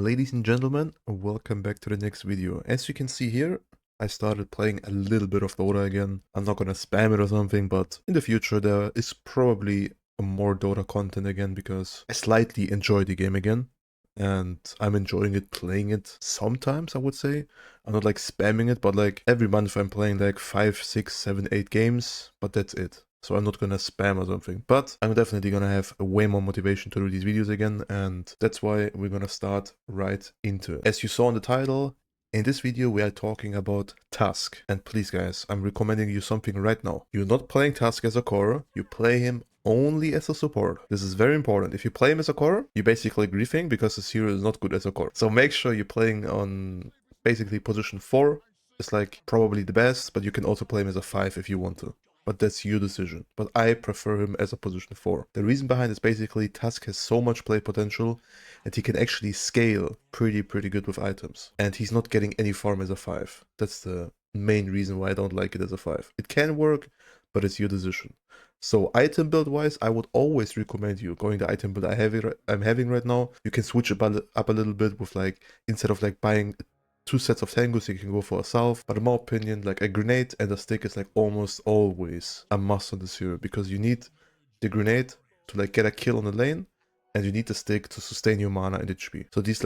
Ladies and gentlemen, welcome back to the next video. As you can see here, I started playing a little bit of Dota again. I'm not gonna spam it or something, but in the future there is probably more Dota content again because I slightly enjoy the game again. And I'm enjoying it, playing it sometimes, I would say. I'm not like spamming it, but like every month I'm playing like 5, 6, 7, 8 games, but that's it. So I'm not gonna spam or something, but I'm definitely gonna have way more motivation to do these videos again, and that's why we're gonna start right into it. As you saw in the title, in this video we are talking about Tusk. And please guys, I'm recommending you something right now. You're not playing Tusk as a core, you play him only as a support. This is very important. If you play him as a core, you're basically griefing because his hero is not good as a core. So make sure you're playing on basically position 4. It's like probably the best, but you can also play him as a 5 if you want to. But that's your decision. But I prefer him as a position 4. The reason behind is basically Tusk has so much play potential and he can actually scale pretty good with items. And he's not getting any farm as a 5. That's the main reason why I don't like it as a 5. It can work, but it's your decision. So item build wise, I would always recommend you going the item build I'm having right now. You can switch it up a little bit with like, instead of like buying 2 sets of tangos, you can go for a salve. But in my opinion, like a grenade and a stick is like almost always a must on this hero, because you need the grenade to like get a kill on the lane, and you need the stick to sustain your mana and HP. So these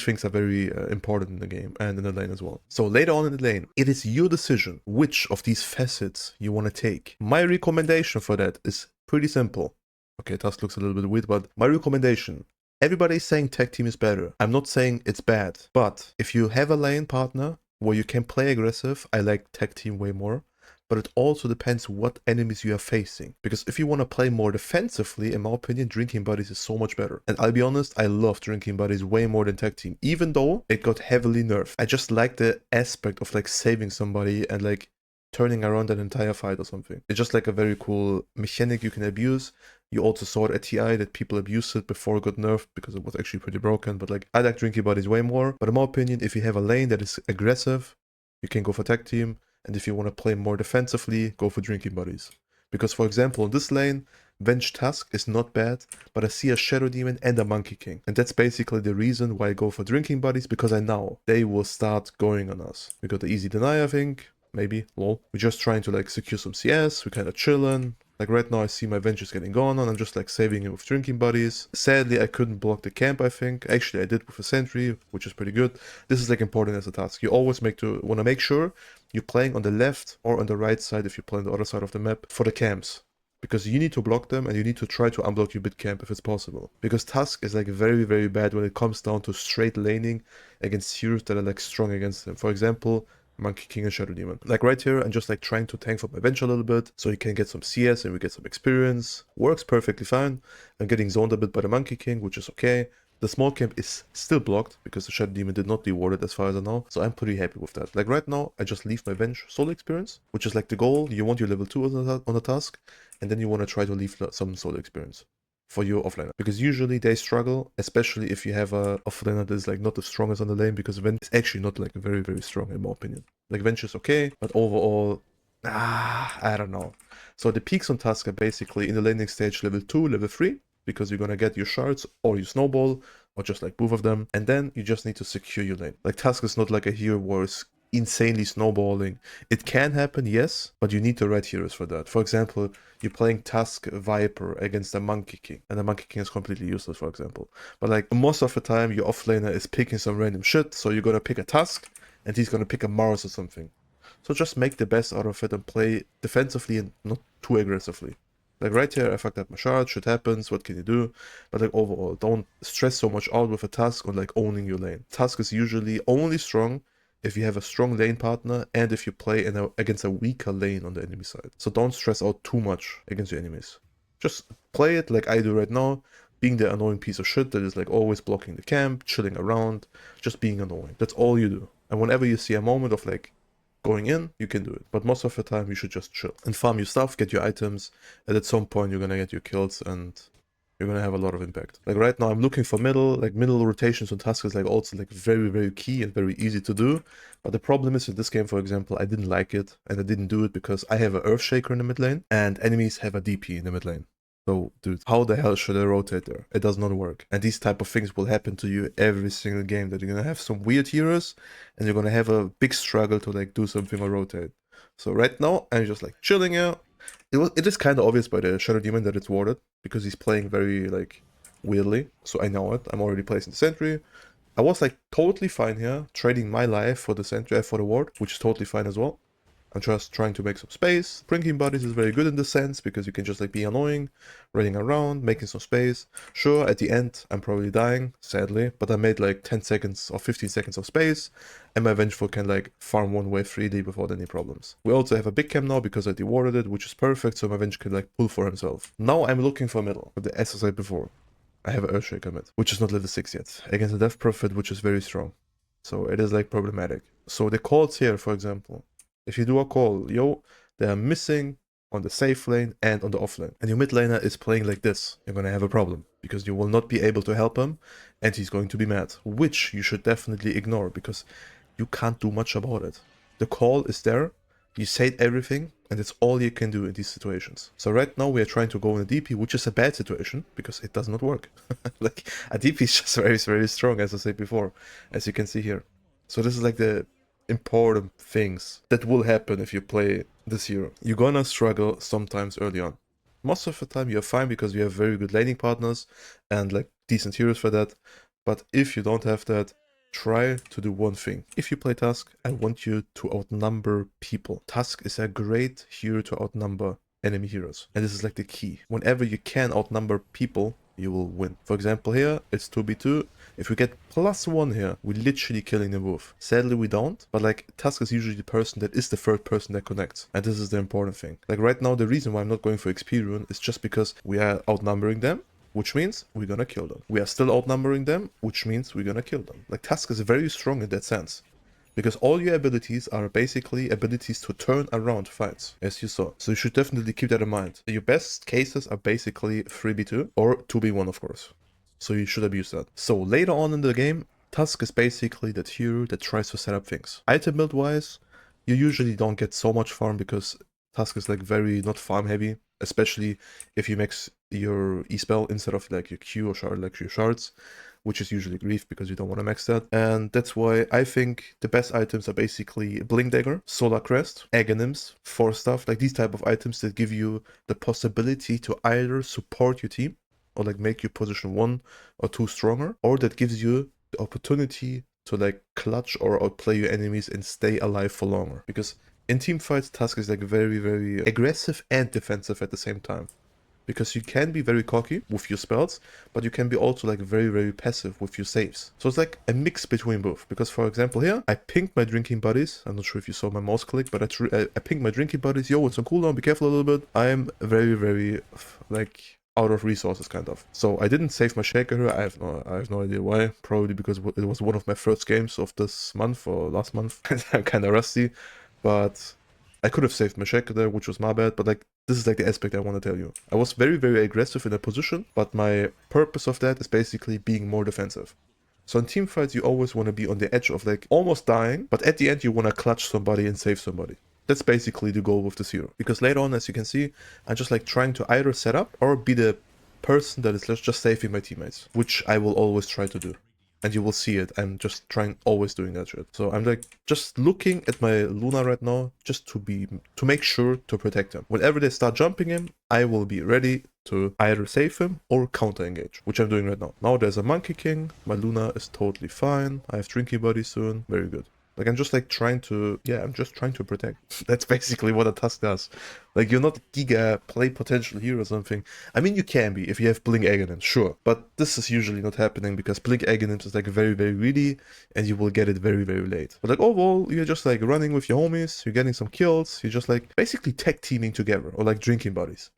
things are very important in the game and in the lane as well. So later on in the lane, it is your decision which of these facets you want to take. My recommendation for that is pretty simple. Okay, Tusk looks a little bit weird, but my recommendation, everybody's saying tag team is better. I'm not saying it's bad, but if you have a lane partner where you can play aggressive, I like tag team way more. But it also depends what enemies you are facing. Because if you want to play more defensively, in my opinion, Drinking Buddies is so much better. And I'll be honest, I love Drinking Buddies way more than Tag Team, even though it got heavily nerfed. I just like the aspect of like saving somebody and like turning around an entire fight or something. It's just like a very cool mechanic you can abuse. You also saw it at TI that people abused it before it got nerfed because it was actually pretty broken. But like, I like Drinking Buddies way more. But in my opinion, if you have a lane that is aggressive, you can go for Tag Team. And if you want to play more defensively, go for Drinking Buddies. Because for example, in this lane, Venge Tusk is not bad, but I see a Shadow Demon and a Monkey King. And that's basically the reason why I go for Drinking Buddies, because I know they will start going on us. We got the easy deny, I think. Maybe, lol. We're just trying to like secure some CS, we're kind of chilling. Like right now I see my Vengers getting gone on, I'm just like saving him with Drinking Buddies. Sadly I couldn't block the camp, I think. Actually I did with a sentry, which is pretty good. This is like important as a task. You always want to make sure you're playing on the left or on the right side if you play on the other side of the map for the camps. Because you need to block them and you need to try to unblock your bit camp if it's possible. Because Tusk is like very bad when it comes down to straight laning against heroes that are like strong against him. For example, Monkey King and Shadow Demon. Like right here, I'm just like trying to tank for my bench a little bit so you can get some CS and we get some experience. Works perfectly fine. I'm getting zoned a bit by the Monkey King, which is okay. The small camp is still blocked because the Shadow Demon did not reward it as far as I know. So I'm pretty happy with that. Like right now, I just leave my bench solo experience, which is like the goal. You want your level 2 on the task, and then you want to try to leave some solo experience for your offlaner, because usually they struggle, especially if you have a offlaner that is like not the strongest on the lane, because Venge is actually not like very strong in my opinion. Like Venge is okay, but overall, I don't know. So the peaks on Tusk are basically in the laning stage level 2, level 3, because you're gonna get your shards or your snowball, or just like both of them, and then you just need to secure your lane. Like Tusk is not like a hero where it's insanely snowballing. It can happen, yes, but you need the right heroes for that. For example, you're playing Tusk Viper against a Monkey King, and the Monkey King is completely useless, for example. But like most of the time, your offlaner is picking some random shit, so you're gonna pick a Tusk, and he's gonna pick a Mars or something. So just make the best out of it and play defensively and not too aggressively. Like right here, I fucked up my shard, shit happens, what can you do? But like overall, don't stress so much out with a Tusk on like owning your lane. Tusk is usually only strong if you have a strong lane partner and if you play against a weaker lane on the enemy side. So don't stress out too much against your enemies. Just play it like I do right now, being the annoying piece of shit that is like always blocking the camp, chilling around, just being annoying. That's all you do. And whenever you see a moment of like going in, you can do it. But most of the time, you should just chill and farm your stuff, get your items, and at some point, you're gonna get your kills and you're gonna have a lot of impact. Like right now, I'm looking for middle rotations on Tusk is like also like very key and very easy to do. But the problem is in this game, for example, I didn't like it and I didn't do it because I have an Earthshaker in the mid lane and enemies have a DP in the mid lane. So, dude, how the hell should I rotate there? It does not work. And these type of things will happen to you every single game, that you're gonna have some weird heroes and you're gonna have a big struggle to like do something or rotate. So right now, I'm just like chilling out. It is kind of obvious by the Shadow Demon that it's warded, because he's playing very like weirdly. So I know it. I'm already placing the sentry. I was like totally fine here, trading my life for the sentry, for the ward, which is totally fine as well. I'm just trying to make some space. Bringing bodies is very good in this sense, because you can just like be annoying, running around, making some space. Sure, at the end, I'm probably dying, sadly, but I made like 10 seconds or 15 seconds of space, and my Vengeful can like farm one wave freely without any problems. We also have a big cam now because I dewarded it, which is perfect, so my Venge can like pull for himself. Now I'm looking for middle, with the as I said before. I have an Earthshaker mid, which is not level 6 yet, against a Death Prophet, which is very strong. So it is like problematic. So the calls here, for example, if you do a call, yo, they are missing on the safe lane and on the off lane, and your mid laner is playing like this, you're gonna have a problem, because you will not be able to help him, and he's going to be mad, which you should definitely ignore, because you can't do much about it. The call is there, you said everything, and it's all you can do in these situations. So right now we are trying to go in a DP, which is a bad situation, because it does not work. Like, a DP is just very, very strong, as I said before, as you can see here. So this is like the important things that will happen if you play this hero. You're gonna struggle sometimes early on. Most of the time you're fine, because you have very good laning partners and like decent heroes for that. But if you don't have that, try to do one thing. If you play Tusk, I want you to outnumber people. Tusk is a great hero to outnumber enemy heroes, and this is like the key. Whenever you can outnumber people, you will win. For example, here it's 2v2. If we get +1 here, we're literally killing them both. Sadly, we don't, but like Tusk is usually the person that is the third person that connects, and this is the important thing. Like right now, the reason why I'm not going for XP rune is just because we are outnumbering them, which means we're gonna kill them. We are still outnumbering them, which means we're gonna kill them. Like, Tusk is very strong in that sense, because all your abilities are basically abilities to turn around fights, as you saw. So you should definitely keep that in mind. Your best cases are basically 3v2 or 2v1, of course. So you should abuse that. So later on in the game, Tusk is basically that hero that tries to set up things. Item build wise, you usually don't get so much farm, because Tusk is like very not farm heavy, especially if you mix your E-spell instead of like your Q or shard, like your shards, which is usually Grief, because you don't want to max that. And that's why I think the best items are basically Blink Dagger, Solar Crest, Aghanims, Force Staff, like these type of items that give you the possibility to either support your team or like make your position 1 or 2 stronger, or that gives you the opportunity to like clutch or outplay your enemies and stay alive for longer. Because in teamfights, Tusk is like very, very aggressive and defensive at the same time. Because you can be very cocky with your spells, but you can be also like very, very passive with your saves. So it's like a mix between both. Because for example here, I pinged my drinking buddies. I'm not sure if you saw my mouse click, but I pinged my drinking buddies. Yo, it's on cooldown, be careful a little bit. I'm very, very like out of resources kind of. So I didn't save my shaker here. I have no idea why. Probably because it was one of my first games of this month or last month. I'm kind of rusty, but I could have saved my shaker there, which was my bad. But like, this is like the aspect I want to tell you. I was very, very aggressive in a position, but my purpose of that is basically being more defensive. So in team fights, you always want to be on the edge of like almost dying, but at the end you want to clutch somebody and save somebody. That's basically the goal with this hero. Because later on, as you can see, I'm just like trying to either set up or be the person that is just saving my teammates, which I will always try to do. And you will see it. I'm just always doing that shit. So I'm like just looking at my Luna right now, just to make sure to protect him. Whenever they start jumping him, I will be ready to either save him or counter engage, which I'm doing right now. Now there's a Monkey King. My Luna is totally fine. I have Drinking Buddy soon. Very good. Like, I'm just like trying to, yeah, I'm just trying to protect. That's basically what a Tusk does. Like, you're not giga play potential here or something. I mean, you can be if you have Blink Aghanims, sure. But this is usually not happening, because Blink Aghanims is like very, very greedy, and you will get it very, very late. But like overall, you're just like running with your homies, you're getting some kills, you're just like basically tech teaming together, or like drinking buddies.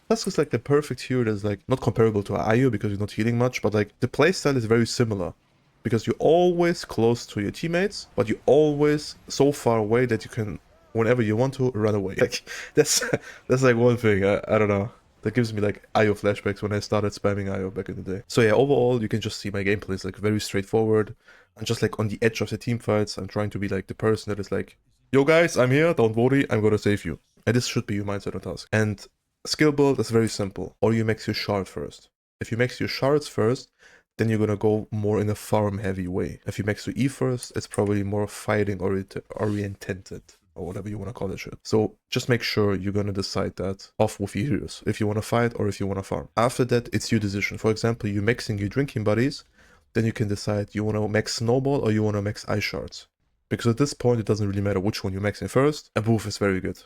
Tusk is like the perfect hero that's like not comparable to Ayo because you're not healing much, but like the playstyle is very similar. Because you're always close to your teammates, but you're always so far away that you can, whenever you want to, run away. Like, that's like one thing, I don't know. That gives me like IO flashbacks when I started spamming IO back in the day. So yeah, overall, you can just see my gameplay is like very straightforward. I'm just like on the edge of the team fights. I'm trying to be like the person that is like, yo guys, I'm here, don't worry, I'm gonna save you. And this should be your mindset on Tusk. And skill build is very simple. Or you max your shard first. If you max your shards first, then you're gonna go more in a farm heavy way. If you max your E first, it's probably more fighting oriented, or whatever you want to call that shit. So just make sure you're gonna decide that off with your heroes, if you want to fight or if you want to farm. After that, it's your decision. For example, you're maxing your drinking buddies, then you can decide you want to max snowball or you want to max ice shards. Because at this point, it doesn't really matter which one you're maxing first, and both is very good.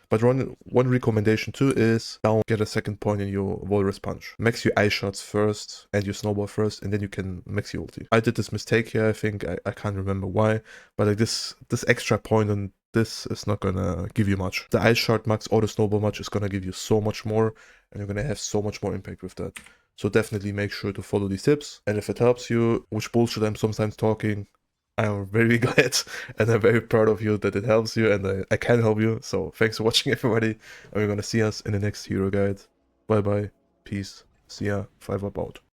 But one recommendation too is don't get a second point in your Walrus Punch. Max your ice shots first and your snowball first, and then you can max your ulti. I did this mistake here, I think. I can't remember why, but like this extra point on this is not gonna give you much. The ice shot max or the snowball max is gonna give you so much more, and you're gonna have so much more impact with that. So definitely make sure to follow these tips, and if it helps you, which bullshit I'm sometimes talking, I'm very glad and I'm very proud of you that it helps you and I can help you. So thanks for watching, everybody. And we're gonna see us in the next hero guide. Bye bye. Peace. See ya. 5 up out.